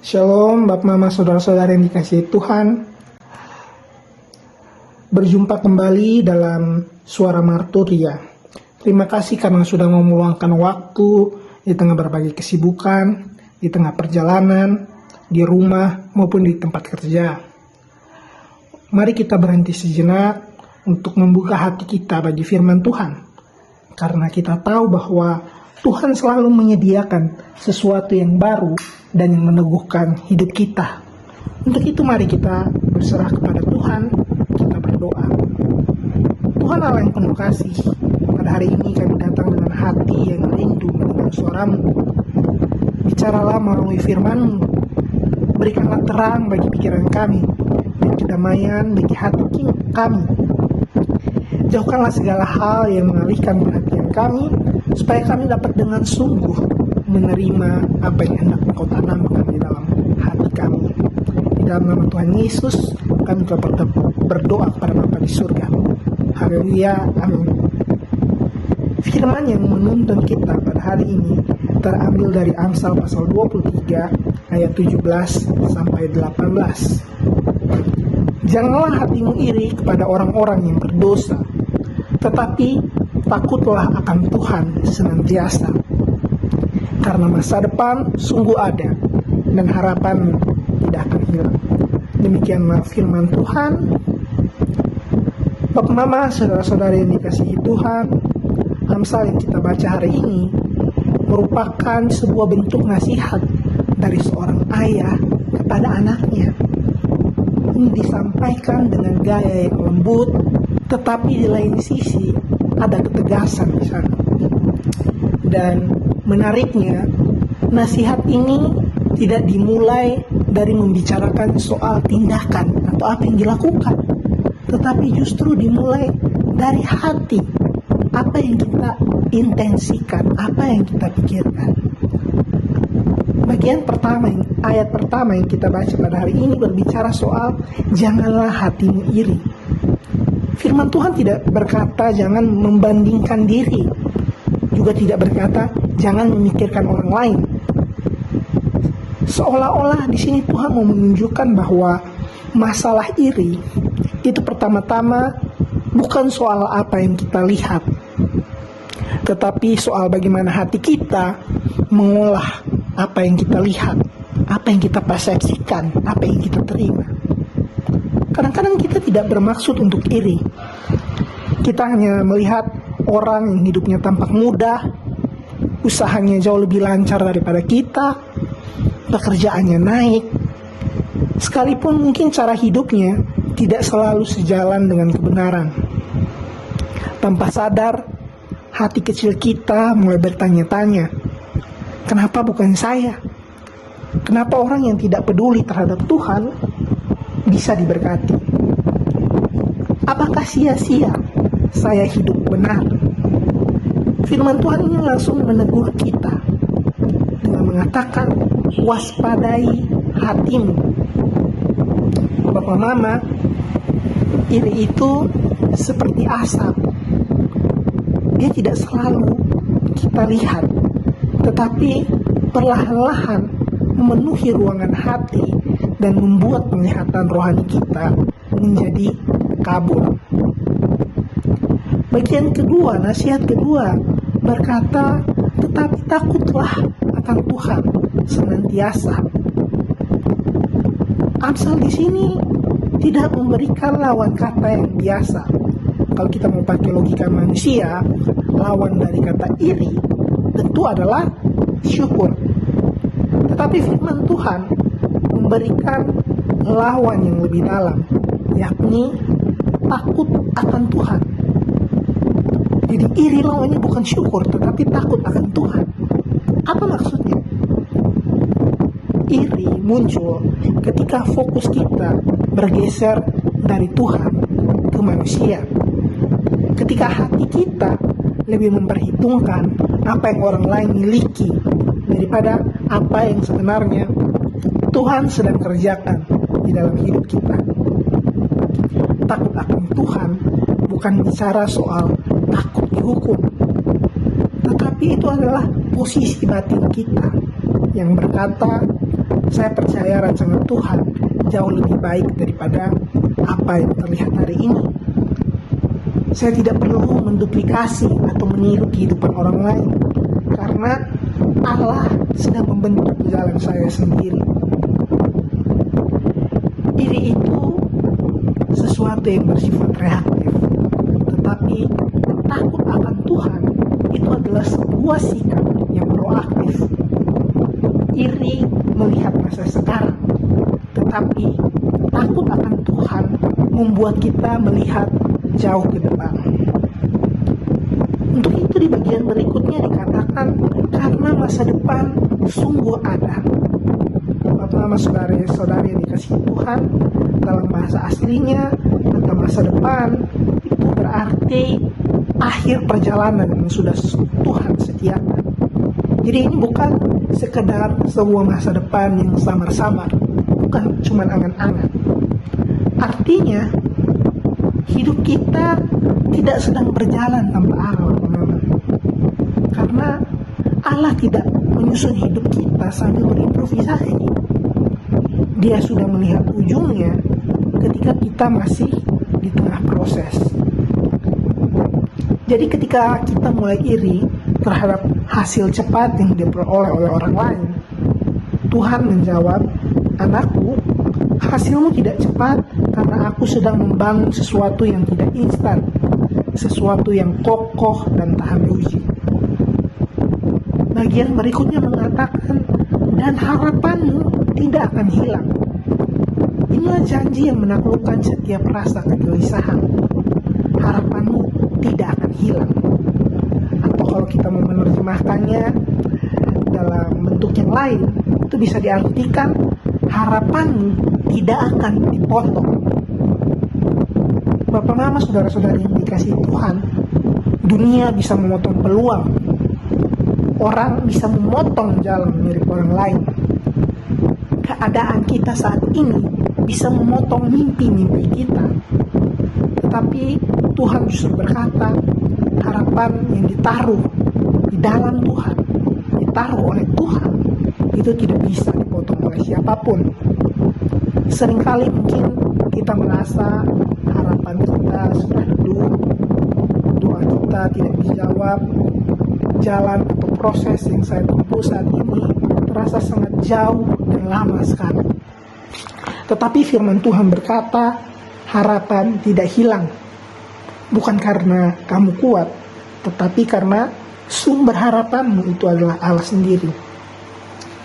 Shalom, Bapak Mama, Saudara-saudara yang dikasihi Tuhan. Berjumpa kembali dalam Suara Marturia. Terima kasih karena sudah mau meluangkan waktu di tengah berbagai kesibukan, di tengah perjalanan, di rumah maupun di tempat kerja. Mari kita berhenti sejenak untuk membuka hati kita bagi firman Tuhan. Karena kita tahu bahwa Tuhan selalu menyediakan sesuatu yang baru dan yang meneguhkan hidup kita. Untuk itu mari kita berserah kepada Tuhan, kita berdoa. Tuhan Allah yang penuh kasih, pada hari ini kami datang dengan hati yang rindu mendengar suara-Mu. Bicaralah melalui firman-Mu, berikanlah terang bagi pikiran kami, dan kedamaian bagi hati kami. Jauhkanlah segala hal yang mengalihkan perhatian kami, supaya kami dapat dengan sungguh menerima apa yang hendak Engkau tanamkan di dalam hati kami. Di dalam nama Tuhan Yesus, kami telah berdoa kepada Bapa di surga. Haleluya, amin. Firman yang menuntun kita pada hari ini terambil dari Amsal pasal 23 ayat 17 sampai 18. Janganlah hatimu iri kepada orang-orang yang berdosa, tetapi takutlah akan Tuhan senantiasa. Karena masa depan sungguh ada, dan harapan tidak akan hilang. Demikianlah firman Tuhan. Bapak Mama, saudara-saudara yang dikasihi Tuhan, Amsal yang kita baca hari ini merupakan sebuah bentuk nasihat dari seorang ayah kepada anaknya. Ini disampaikan dengan gaya yang lembut, tetapi di lain sisi ada ketegasan di sana. Dan menariknya, nasihat ini tidak dimulai dari membicarakan soal tindakan atau apa yang dilakukan, tetapi justru dimulai dari hati, apa yang kita intensikan, apa yang kita pikirkan. Bagian pertama, ayat pertama yang kita baca pada hari ini berbicara soal janganlah hatimu iri. Firman Tuhan tidak berkata jangan membandingkan diri, juga tidak berkata jangan memikirkan orang lain. Seolah-olah di sini Tuhan mau menunjukkan bahwa masalah iri itu pertama-tama bukan soal apa yang kita lihat, tetapi soal bagaimana hati kita mengolah apa yang kita lihat, apa yang kita persepsikan, apa yang kita terima. Kadang-kadang kita tidak bermaksud untuk iri. Kita hanya melihat orang yang hidupnya tampak mudah, usahanya jauh lebih lancar daripada kita, pekerjaannya naik, sekalipun mungkin cara hidupnya tidak selalu sejalan dengan kebenaran. Tanpa sadar, hati kecil kita mulai bertanya-tanya, kenapa bukan saya? Kenapa orang yang tidak peduli terhadap Tuhan bisa diberkati? Apakah sia-sia saya hidup benar? Firman Tuhan ini langsung menegur kita dengan mengatakan, waspadai hatimu. Bapak Mama, iri itu seperti asap. Dia tidak selalu kita lihat, tetapi perlahan-lahan memenuhi ruangan hati dan membuat penglihatan rohani kita menjadi kabur. Bagian kedua, nasihat kedua berkata, tetapi takutlah akan Tuhan senantiasa. Amsal di sini tidak memberikan lawan kata yang biasa. Kalau kita mau pakai logika manusia, lawan dari kata iri tentu adalah syukur. Tetapi firman Tuhan memberikan lawan yang lebih dalam, yakni takut akan Tuhan. Jadi iri lawannya bukan syukur, tetapi takut akan Tuhan. Apa maksudnya? Iri muncul ketika fokus kita bergeser dari Tuhan ke manusia. Ketika hati kita lebih memperhitungkan apa yang orang lain miliki daripada apa yang sebenarnya Tuhan sedang kerjakan di dalam hidup kita. Takut akan Tuhan bukan bicara soal takut dihukum, tetapi itu adalah posisi batin kita yang berkata, Saya percaya rancangan Tuhan jauh lebih baik daripada apa yang terlihat hari ini. Saya tidak perlu menduplikasi atau meniru kehidupan orang lain, karena Allah sedang membentuk jalan saya sendiri. Iri itu sesuatu yang bersifat reaktif, tetapi takut akan Tuhan itu adalah sebuah sikap yang proaktif. Iri melihat masa sekarang, tetapi takut akan Tuhan membuat kita melihat jauh ke depan. Untuk itu di bagian berikutnya dikatakan, karena masa depan sungguh ada. Bapak, saudara-saudari yang dikasihi Tuhan, dalam bahasa aslinya kata masa depan itu berarti akhir perjalanan yang sudah Tuhan sediakan. Jadi ini bukan sekedar sebuah masa depan yang samar-samar, bukan cuma angan-angan. Artinya hidup kita tidak sedang berjalan tanpa arah, karena Allah tidak menyusun hidup kita sambil berimprovisasi. Dia sudah melihat ujungnya ketika kita masih di tengah proses. Jadi ketika kita mulai iri terhadap hasil cepat yang diperoleh oleh orang lain, Tuhan menjawab, "Anakku, hasilmu tidak cepat karena aku sedang membangun sesuatu yang tidak instan, sesuatu yang kokoh dan tahan uji." Bagian berikutnya mengatakan, "Dan harapanmu tidak akan hilang." Inilah janji yang menaklukkan setiap rasa kegelisahan. Harapanmu tidak akan hilang. Atau kalau kita mau menerjemahkannya dalam bentuk yang lain, itu bisa diartikan harapanmu tidak akan dipotong. Bapak, mama, saudara-saudari yang dikasihi Tuhan, dunia bisa memotong peluang. Orang bisa memotong jalan mirip orang lain. Keadaan kita saat ini bisa memotong mimpi-mimpi kita. Tetapi Tuhan justru berkata, harapan yang ditaruh di dalam Tuhan, ditaruh oleh Tuhan, itu tidak bisa dipotong oleh siapapun. Seringkali mungkin kita merasa harapan kita sudah redup, doa kita tidak dijawab, jalan atau proses yang saya tempuh saat ini terasa sangat jauh dan lama sekali. Tetapi firman Tuhan berkata, harapan tidak hilang. Bukan karena kamu kuat, tetapi karena sumber harapanmu itu adalah Allah sendiri.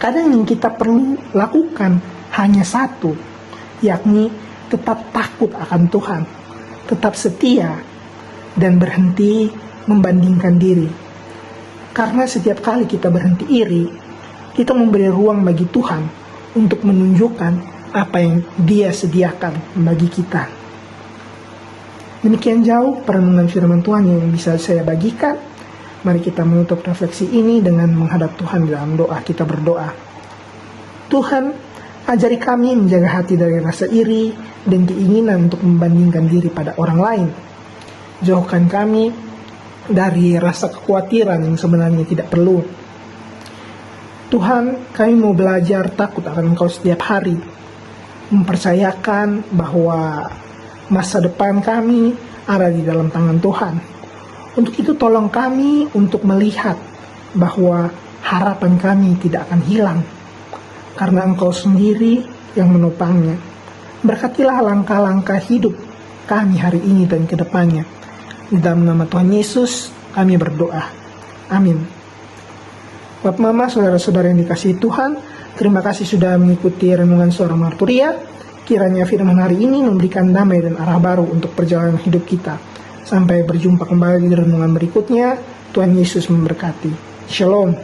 Kadang yang kita perlu lakukan hanya satu, yakni tetap takut akan Tuhan, tetap setia, dan berhenti membandingkan diri. Karena setiap kali kita berhenti iri, kita memberi ruang bagi Tuhan untuk menunjukkan apa yang Dia sediakan bagi kita. Demikian jauh perenungan firman Tuhan yang bisa saya bagikan. Mari kita menutup refleksi ini dengan menghadap Tuhan dalam doa. Kita berdoa. Tuhan, ajari kami menjaga hati dari rasa iri dan keinginan untuk membandingkan diri pada orang lain. Jauhkan kami dari rasa kekhawatiran yang sebenarnya tidak perlu. Tuhan, kami mau belajar takut akan Engkau setiap hari, mempercayakan bahwa masa depan kami ada di dalam tangan Tuhan. Untuk itu tolong kami untuk melihat bahwa harapan kami tidak akan hilang, karena Engkau sendiri yang menopangnya. Berkatilah langkah-langkah hidup kami hari ini dan ke depannya. Di dalam nama Tuhan Yesus kami berdoa. Amin. Bapak, mama, saudara-saudara yang dikasihi Tuhan, terima kasih sudah mengikuti renungan Suara Marturia. Kiranya firman hari ini memberikan damai dan arah baru untuk perjalanan hidup kita. Sampai berjumpa kembali di renungan berikutnya. Tuhan Yesus memberkati. Shalom.